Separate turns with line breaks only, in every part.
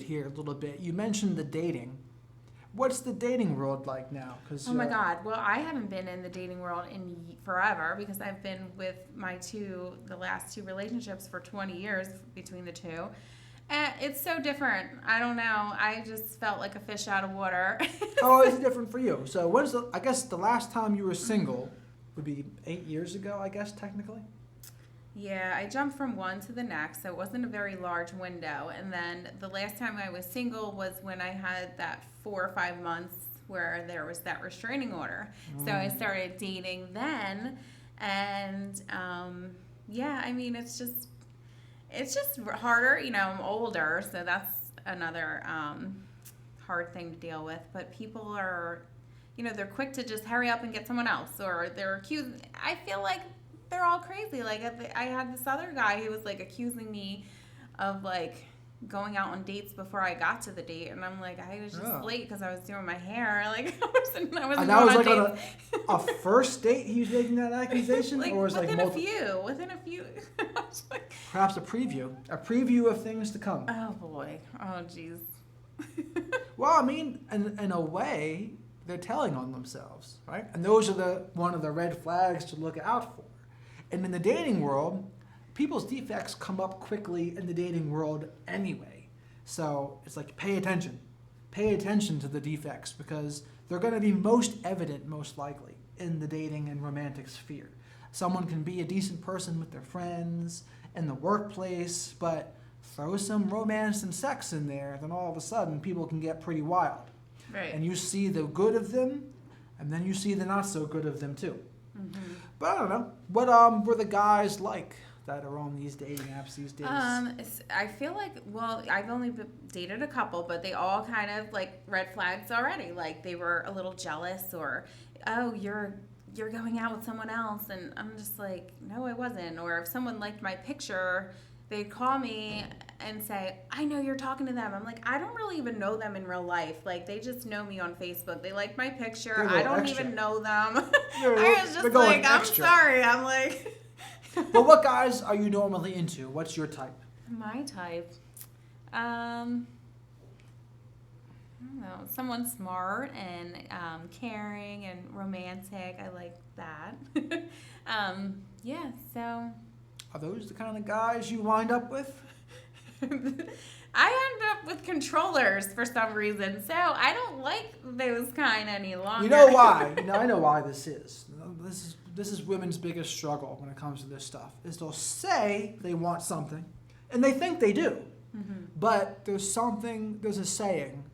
here a little bit. You mentioned the dating. What's the dating world like now?
Oh my God. Well, I haven't been in the dating world in forever because I've been with the last 2 relationships for 20 years between the two. And it's so different. I don't know. I just felt like a fish out of water.
How is it different for you? So I guess the last time you were single would be 8 years ago, I guess, technically?
Yeah, I jumped from one to the next, so it wasn't a very large window. And then the last time I was single was when I had that 4 or 5 months where there was that restraining order. So I started dating then, and yeah, I mean, it's just harder. You know, I'm older, so that's another hard thing to deal with. But people are, they're quick to just hurry up and get someone else, or they're accused. I feel like they're all crazy. Like I had this other guy who was like accusing me of like going out on dates before I got to the date, and I'm like, I was just late because I was doing my hair. Like I wasn't
and that was
going
like on a first date he was making that accusation,
like,
or was
within
like
within a few. I was like,
perhaps a preview of things to come.
Oh boy, oh jeez.
Well, I mean, in a way, they're telling on themselves, right? And those are one of the red flags to look out for. And in the dating world, people's defects come up quickly in the dating world anyway. So it's like, pay attention. Pay attention to the defects because they're going to be most evident, most likely, in the dating and romantic sphere. Someone can be a decent person with their friends, in the workplace, but throw some romance and sex in there, then all of a sudden people can get pretty wild.
Right.
And you see the good of them, and then you see the not so good of them too. Mm-hmm. But I don't know. What were the guys like that are on these dating apps these days?
I feel like, well, I've only dated a couple, but they all kind of like red flags already. Like they were a little jealous, or, oh, you're going out with someone else, and I'm just like, no, I wasn't. Or if someone liked my picture, they'd call me and say, I know you're talking to them. I'm like, I don't really even know them in real life. Like, they just know me on Facebook. They like my picture. I don't even know them. I was just like, I'm sorry. I'm like...
But what guys are you normally into? What's your type?
My type? I don't know. Someone smart and caring and romantic. I like that. Yeah, so...
Are those the kind of guys you wind up with?
I end up with controllers for some reason, so I don't like those kind any longer.
You know why? I know why this is. This is women's biggest struggle when it comes to this stuff. Is they'll say they want something, and they think they do, but there's a saying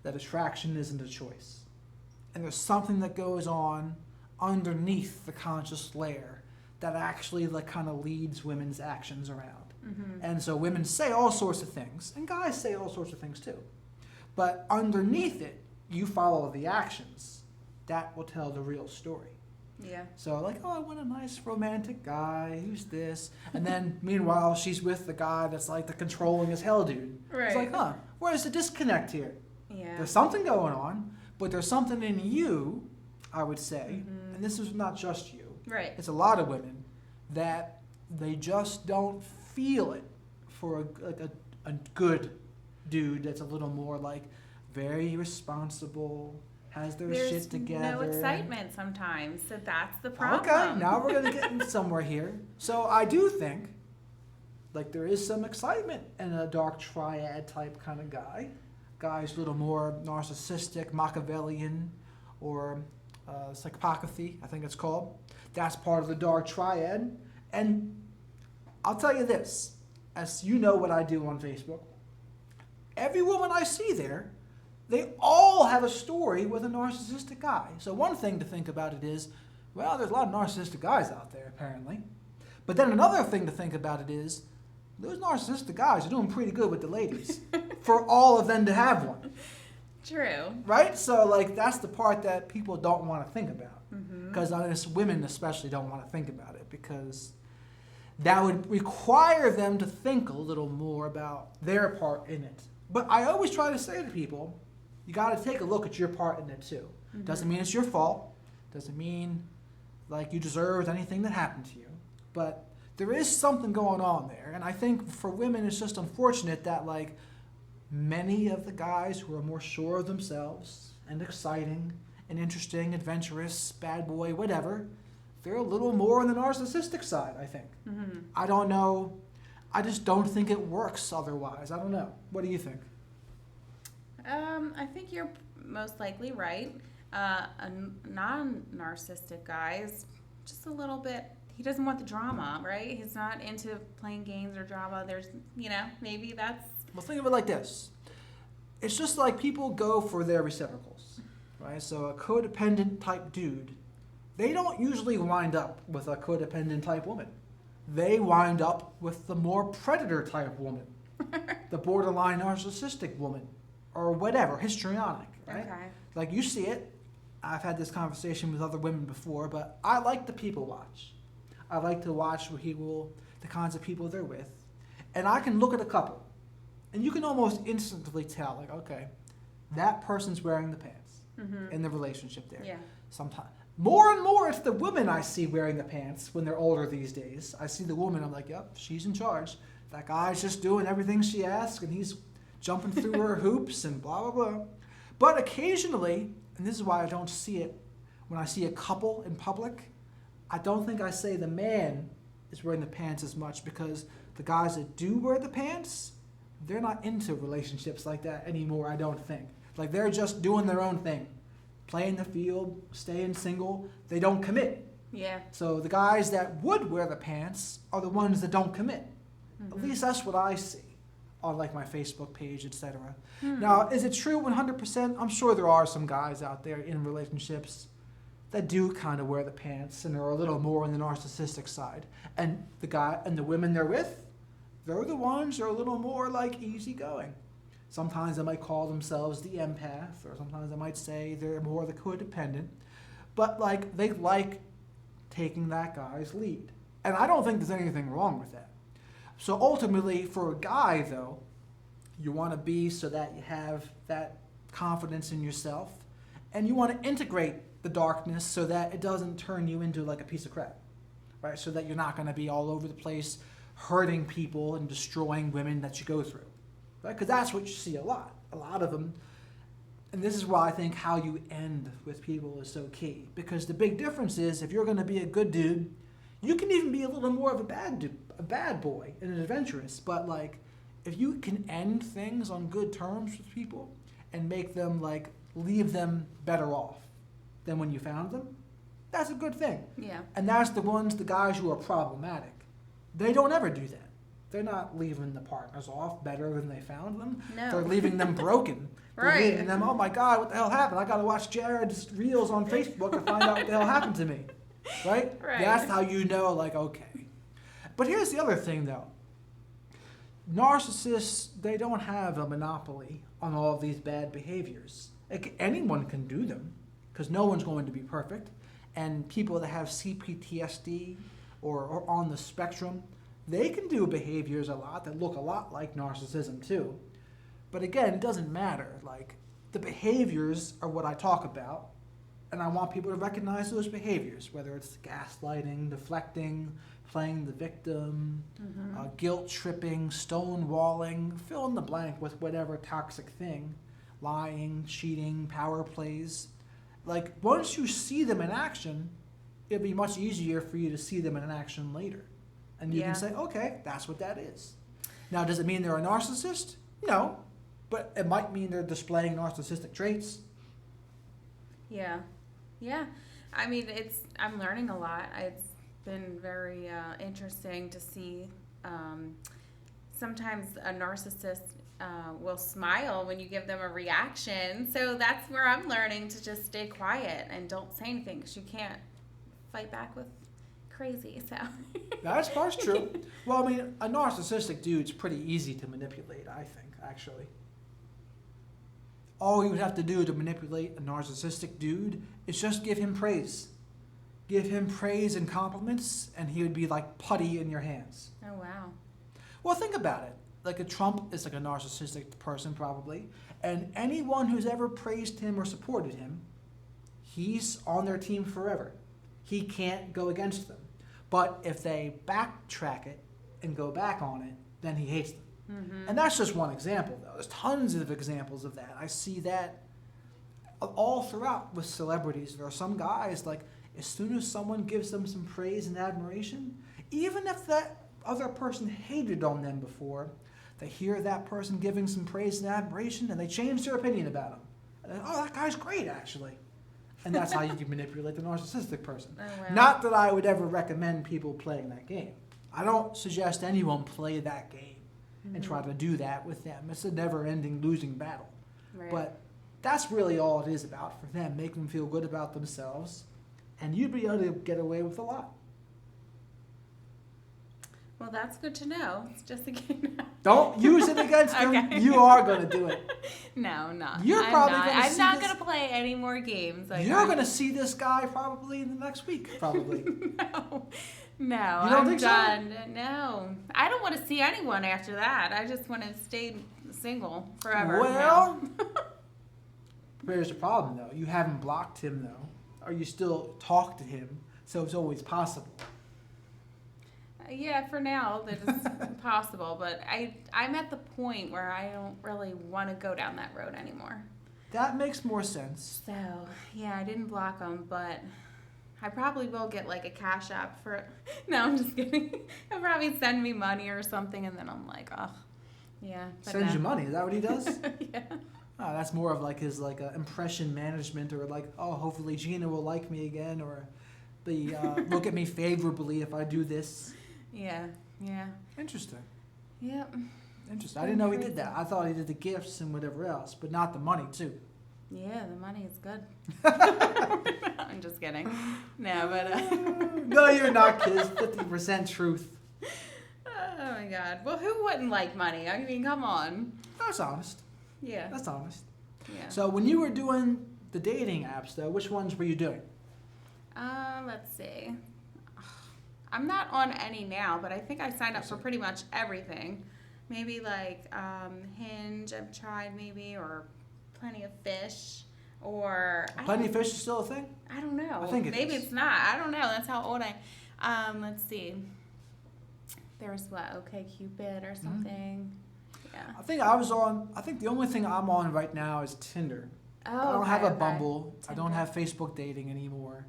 that attraction isn't a choice, and there's something that goes on underneath the conscious layer that actually like kind of leads women's actions around. And so women say all sorts of things, and guys say all sorts of things too. But underneath it, you follow the actions. That will tell the real story.
Yeah.
So like, oh, I want a nice romantic guy, who's this? And then meanwhile, she's with the guy that's like the controlling as hell dude.
Right.
It's like, where's the disconnect here?
Yeah.
There's something going on, but there's something in you, I would say, and this is not just you.
Right.
It's a lot of women that they just don't feel it for a good dude that's a little more like very responsible, has their shit together.
There's no excitement sometimes, so that's the problem.
Okay, now we're going to get somewhere here. So I do think like there is some excitement in a dark triad type kind of guy. Guy's a little more narcissistic, Machiavellian, or psychopathy, I think it's called. That's part of the dark triad. And I'll tell you this, as you know what I do on Facebook, every woman I see there, they all have a story with a narcissistic guy. So one thing to think about it is, well, there's a lot of narcissistic guys out there, apparently. But then another thing to think about it is, those narcissistic guys are doing pretty good with the ladies for all of them to have one.
True.
Right? So, like, that's the part that people don't want to think about. Because women especially don't want to think about it because that would require them to think a little more about their part in it. But I always try to say to people, you got to take a look at your part in it too. Doesn't mean it's your fault. Doesn't mean like you deserved anything that happened to you. But there is something going on there. And I think for women it's just unfortunate that like many of the guys who are more sure of themselves and exciting and interesting, adventurous, bad boy, whatever, they're a little more on the narcissistic side, I think.
Mm-hmm.
I don't know. I just don't think it works otherwise. I don't know. What do you think?
I think you're most likely right. A non-narcissistic guy is just a little bit. He doesn't want the drama, right? He's not into playing games or drama. There's, maybe that's.
Well, think of it like this. It's just like people go for their reciprocals, right? So a codependent type dude, they don't usually wind up with a codependent type woman. They wind up with the more predator type woman, the borderline narcissistic woman, or whatever, histrionic, right?
Okay.
Like you see it. I've had this conversation with other women before, but I like to people watch. I like to watch the kinds of people they're with. And I can look at a couple, and you can almost instantly tell, like, okay, that person's wearing the pants in the relationship there.
Yeah.
Sometimes. More and more, it's the women I see wearing the pants when they're older these days. I see the woman, I'm like, yep, she's in charge. That guy's just doing everything she asks, and he's jumping through her hoops and blah, blah, blah. But occasionally, and this is why I don't see it, when I see a couple in public, I don't think I say the man is wearing the pants as much, because the guys that do wear the pants, they're not into relationships like that anymore, I don't think. Like, they're just doing their own thing. Playing the field, staying single, they don't commit.
Yeah.
So the guys that would wear the pants are the ones that don't commit. At least that's what I see on like my Facebook page, etc. Now, is it true 100%? I'm sure there are some guys out there in relationships that do kind of wear the pants and are a little more on the narcissistic side. And the women they're with, they're the ones who are a little more like easygoing. Sometimes they might call themselves the empath, or sometimes they might say they're more the codependent. But like they like taking that guy's lead. And I don't think there's anything wrong with that. So ultimately, for a guy though, you want to be so that you have that confidence in yourself, and you want to integrate the darkness so that it doesn't turn you into like a piece of crap, right? So that you're not going to be all over the place hurting people and destroying women that you go through. Right? Because that's what you see a lot of them. And this is why I think how you end with people is so key. Because the big difference is, if you're going to be a good dude, you can even be a little more of a bad boy and an adventurous. But like, if you can end things on good terms with people and make them like leave them better off than when you found them, that's a good thing.
Yeah.
And that's the guys who are problematic. They don't ever do that. They're not leaving the partners off better than they found them.
No.
They're leaving them broken. They're
Right.
leaving them, oh my God, what the hell happened? I got to watch Jared's reels on Facebook to find out what the hell happened to me. Right?
Right.
That's how you know, like, okay. But here's the other thing, though. Narcissists, they don't have a monopoly on all of these bad behaviors. Anyone can do them, because no one's going to be perfect. And people that have CPTSD or on the spectrum, they can do behaviors that look a lot like narcissism too. But again, it doesn't matter. Like, the behaviors are what I talk about, and I want people to recognize those behaviors, whether it's gaslighting, deflecting, playing the victim, guilt tripping, stonewalling, fill in the blank with whatever toxic thing, lying, cheating, power plays. Like, once you see them in action, it'll be much easier for you to see them in action later. And you can say, okay, that's what that is. Now, does it mean they're a narcissist? No. But it might mean they're displaying narcissistic traits.
Yeah. Yeah. I mean, I'm learning a lot. It's been very interesting to see. Sometimes a narcissist will smile when you give them a reaction. So that's where I'm learning to just stay quiet and don't say anything, because you can't fight back with crazy. So
That's true. Well, I mean, a narcissistic dude's pretty easy to manipulate, I think, actually. All you would have to do to manipulate a narcissistic dude is just give him praise. Give him praise and compliments, and he would be like putty in your hands.
Oh, wow.
Well, think about it. Like, a Trump is like a narcissistic person, probably. And anyone who's ever praised him or supported him, he's on their team forever. He can't go against them. But if they backtrack it and go back on it, then he hates them.
Mm-hmm.
And that's just one example, though. There's tons of examples of that. I see that all throughout with celebrities. There are some guys, like, as soon as someone gives them some praise and admiration, even if that other person hated on them before, they hear that person giving some praise and admiration, and they change their opinion about him. And then, oh, that guy's great, actually. And that's how you can manipulate the narcissistic person.
Oh, wow.
Not that I would ever recommend people playing that game. I don't suggest anyone play that game and try to do that with them. It's a never-ending losing battle.
Right.
But that's really all it is about for them, make them feel good about themselves, and you'd be able to get away with a lot.
Well, that's good to know. It's just a game.
Don't use it against them.
Okay.
You are going to do it.
No,
You're probably going to
I'm
see
not
this-
going to play any more games. Like,
You're going to see this guy probably in the next week, probably.
No,
You don't
I'm
think so?
done. No, I don't want to see anyone after that. I just want to stay single forever.
Well,
now.
here's the problem, though. You haven't blocked him, though. Or you still talk to him, so it's always possible.
Yeah, for now that is possible, but I'm at the point where I don't really want to go down that road anymore.
That makes more sense.
So yeah, I didn't block him, but I probably will get like a cash app for. No, I'm just kidding. He'll probably send me money or something, and then I'm like, oh, yeah. But
Sends
no.
you money. Is that what he does?
Yeah.
Oh, that's more of like his like impression management, or like, oh, hopefully Gina will like me again, or the look at me favorably if I do this.
Yeah. Yeah.
Interesting.
Yep.
Interesting. I didn't know he did that. I thought he did the gifts and whatever else, but not the money too.
Yeah, the money is good. I'm just kidding. No, but.
No, you're not, kids. 50% truth.
Oh my God. Well, who wouldn't like money? I mean, come on.
That's honest.
Yeah.
That's honest.
Yeah.
So when you were doing the dating apps, though, which ones were you doing?
Let's see. I'm not on any now, but I think I signed up for pretty much everything. Maybe like Hinge, I've tried maybe, or Plenty of Fish, or
Plenty of Fish is still a thing?
I don't know.
I think it
maybe
is.
it's not. I don't know. That's how old let's see. There's what, OK Cupid or something. Yeah.
I think the only thing I'm on right now is Tinder.
Oh,
I don't have a
okay.
Bumble. I don't
Tinder.
have Facebook dating anymore.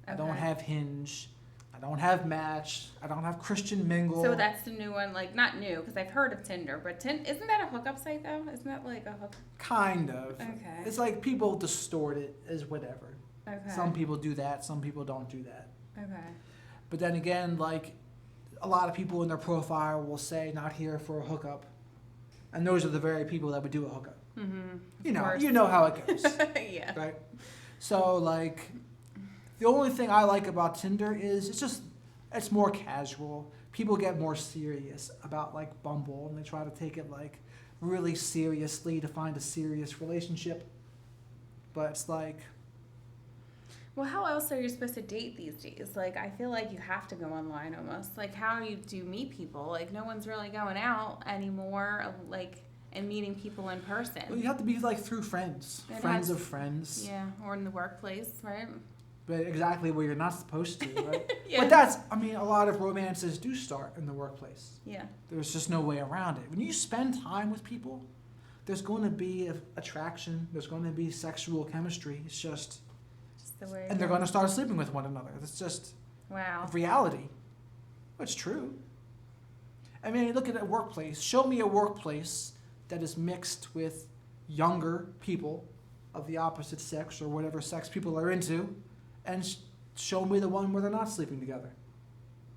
I don't
Okay.
have Hinge. I don't have Match. I don't have Christian Mingle.
So that's the new one, like not new because I've heard of Tinder, but isn't that a hookup site though? Isn't that like a hook?
Kind of.
Okay.
It's like people distort it as whatever.
Okay.
Some people do that. Some people don't do that.
Okay.
But then again, like a lot of people in their profile will say not here for a hookup, and those are the very people that would do a hookup.
Mm-hmm.
You know how it goes,
Yeah.
right? So like, the only thing I like about Tinder is it's more casual. People get more serious about like Bumble, and they try to take it like really seriously to find a serious relationship. But it's like,
Well, how else are you supposed to date these days? Like, I feel like you have to go online almost. Like, how do you meet people? Like, no one's really going out anymore, like, and meeting people in person.
well, you have to be like through friends,
It
friends
has-
of friends.
Yeah, or in the workplace, right?
But exactly where you're not supposed to, right?
Yeah.
But a lot of romances do start in the workplace.
Yeah.
There's just no way around it. When you spend time with people, there's going to be attraction. There's going to be sexual chemistry. It's just,
Just the way.
and they're going to start sleeping with one another. It's just
Wow.
reality. It's true. I mean, look at a workplace. Show me a workplace that is mixed with younger people of the opposite sex or whatever sex people are into, and show me the one where they're not sleeping together.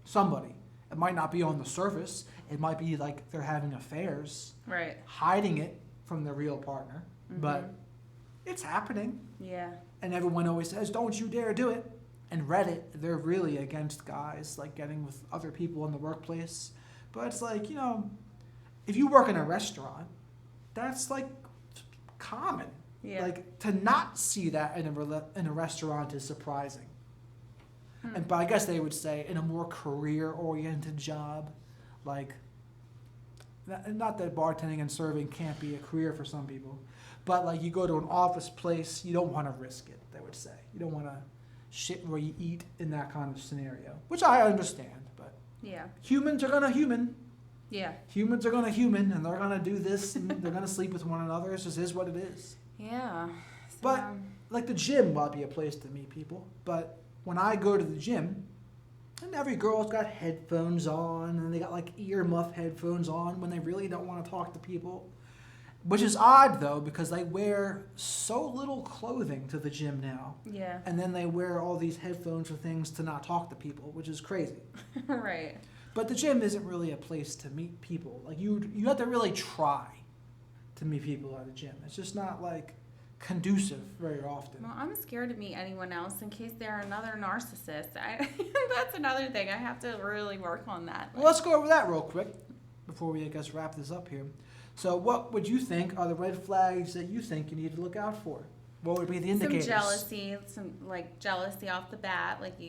Somebody. It might not be on the surface. It might be like they're having affairs,
Right.
hiding it from their real partner. But it's happening.
Yeah.
And everyone always says, don't you dare do it. And Reddit, they're really against guys like getting with other people in the workplace. But it's like, if you work in a restaurant, that's like common.
Yeah.
Like to not see that in a restaurant is surprising. But I guess they would say in a more career-oriented job, like not that bartending and serving can't be a career for some people, but like you go to an office place, you don't want to risk it. They would say you don't want to shit where you eat in that kind of scenario, which I understand. But
Yeah.
humans are gonna human.
Yeah.
Humans are gonna human, and they're gonna do this, and they're gonna sleep with one another. It just is what it is.
Yeah. So,
But like the gym might be a place to meet people. But when I go to the gym, and every girl's got headphones on, and they got like earmuff headphones on when they really don't want to talk to people. Which is odd though, because they wear so little clothing to the gym now.
yeah.
And then they wear all these headphones or things to not talk to people, which is crazy.
Right.
But the gym isn't really a place to meet people. Like you have to really try to meet people at a gym. It's just not like conducive very often.
Well, I'm scared to meet anyone else in case they're another narcissist. That's another thing. I have to really work on that.
Well, let's go over that real quick before we, I guess, wrap this up here. So what would you think are the red flags that you think you need to look out for? What would be the indicators?
Some jealousy off the bat. Like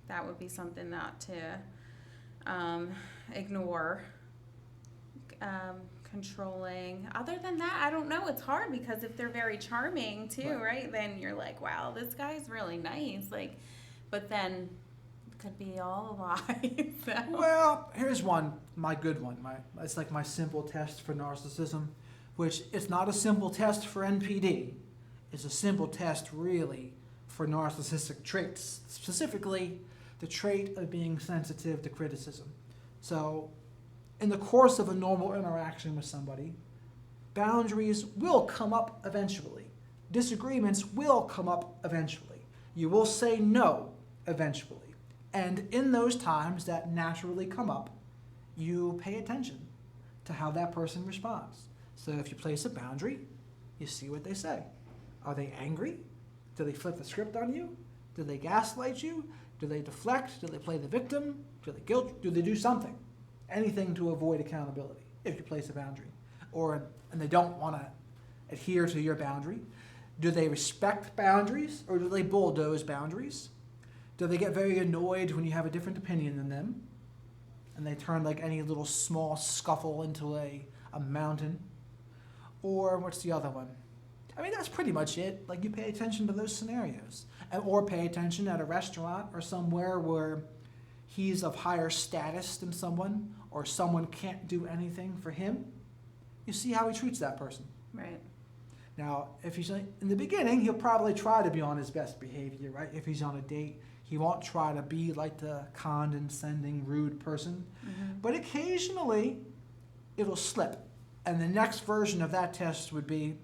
that would be something not to ignore. Controlling. Other than that, I don't know. It's hard because if they're very charming too, right? Then you're like, wow, this guy's really nice. Like, but then it could be all a lie. So.
Well, here's one, my good one. It's like my simple test for narcissism, which it's not a simple test for NPD. It's a simple test, really, for narcissistic traits, specifically the trait of being sensitive to criticism. So, in the course of a normal interaction with somebody, boundaries will come up eventually. Disagreements will come up eventually. You will say no eventually. And in those times that naturally come up, you pay attention to how that person responds. So if you place a boundary, you see what they say. Are they angry? Do they flip the script on you? Do they gaslight you? Do they deflect? Do they play the victim? Do they guilt? Do they do something? Anything to avoid accountability if you place a boundary. And they don't want to adhere to your boundary. Do they respect boundaries or do they bulldoze boundaries? Do they get very annoyed when you have a different opinion than them? And they turn like any little small scuffle into a mountain? Or what's the other one? I mean, that's pretty much it. Like you pay attention to those scenarios. Or pay attention at a restaurant or somewhere where he's of higher status than someone, or someone can't do anything for him. You see how he treats that person.
Right.
Now, if he's in the beginning, he'll probably try to be on his best behavior, right? If he's on a date, he won't try to be like the condescending, rude person.
Mm-hmm.
But occasionally, it'll slip. And the next version of that test would be,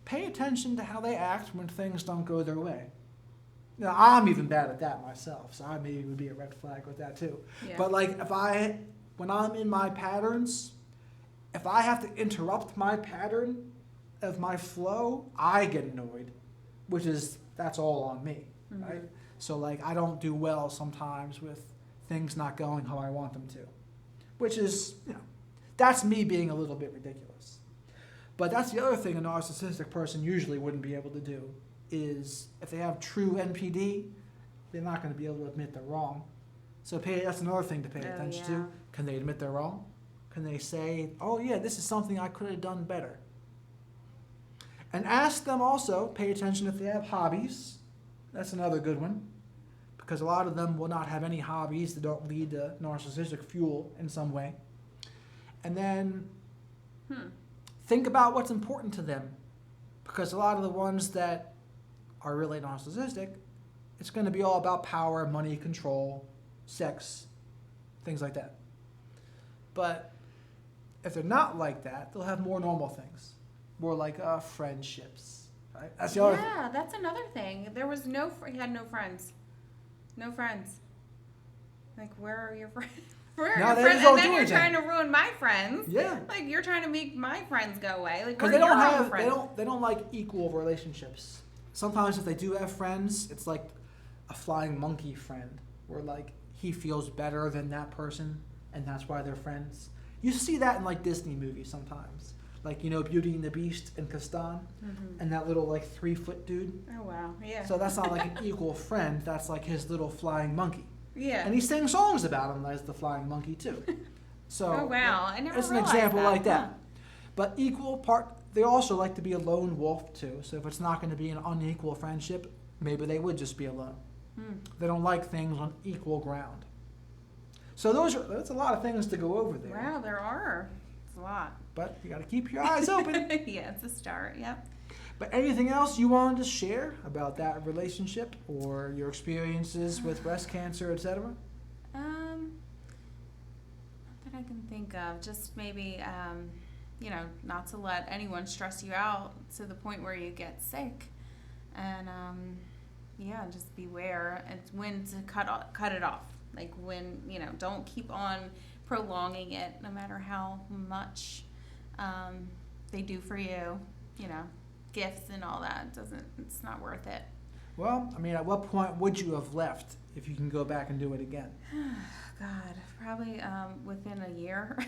pay attention to how they act when things don't go their way. Now, I'm even bad at that myself, so I maybe would be a red flag with that too.
Yeah.
But like when I'm in my patterns, if I have to interrupt my pattern of my flow, I get annoyed, that's all on me,
Mm-hmm.
right? So like I don't do well sometimes with things not going how I want them to, which is, that's me being a little bit ridiculous. But that's the other thing a narcissistic person usually wouldn't be able to do. Is if they have true NPD, they're not going to be able to admit they're wrong. So that's another thing to pay attention to. Can they admit they're wrong? Can they say, oh yeah, this is something I could have done better? And ask them also, pay attention if they have hobbies. That's another good one. Because a lot of them will not have any hobbies that don't lead to narcissistic fuel in some way. And then think about what's important to them. Because a lot of the ones that are really narcissistic, it's going to be all about power, money, control, sex, things like that. But if they're not like that, they'll have more normal things, more like friendships. Right? That's the other thing.
Yeah, that's another thing. There was he had no friends. No friends. Like, where are your friends? Where are
No,
your
they
friends?
just don't
And then
do
you're
anything.
trying to ruin my friends.
Yeah.
Like, you're trying to make my friends go away. Like,
Because
where
they
are
don't
your
have,
friends?
they don't like equal relationships. Sometimes if they do have friends, it's like a flying monkey friend, where like he feels better than that person, and that's why they're friends. You see that in like Disney movies sometimes, like Beauty and the Beast and Castan, and that little like 3-foot dude.
Oh wow, yeah.
So that's not like an equal friend. That's like his little flying monkey.
Yeah.
And he sings songs about him as the flying monkey too. So
Oh wow, I never
it's an
realized
example
that.
like that.
Huh.
But equal part, they also like to be a lone wolf too. So if it's not going to be an unequal friendship, maybe they would just be alone. They don't like things on equal ground. So that's a lot of things to go over there.
Wow, there are. It's a lot.
But you got to keep your eyes open.
Yeah, it's a start. Yep.
But anything else you wanted to share about that relationship or your experiences with breast cancer, etc.?
Not that I can think of. Just maybe, not to let anyone stress you out to the point where you get sick, and just beware and when to cut it off. Like when don't keep on prolonging it, no matter how much they do for you. Gifts and all that it's not worth it.
Well, I mean, at what point would you have left if you can go back and do it again?
God, probably within a year.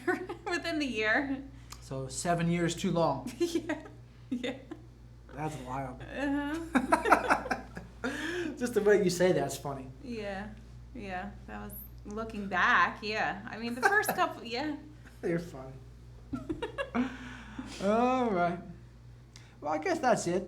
Within the year.
So 7 years too long.
Yeah.
That's wild.
Uh-huh.
Just the way you say that's funny.
Yeah. That was looking back. Yeah. I mean, the first couple. Yeah.
You're funny. All right. Well, I guess that's it.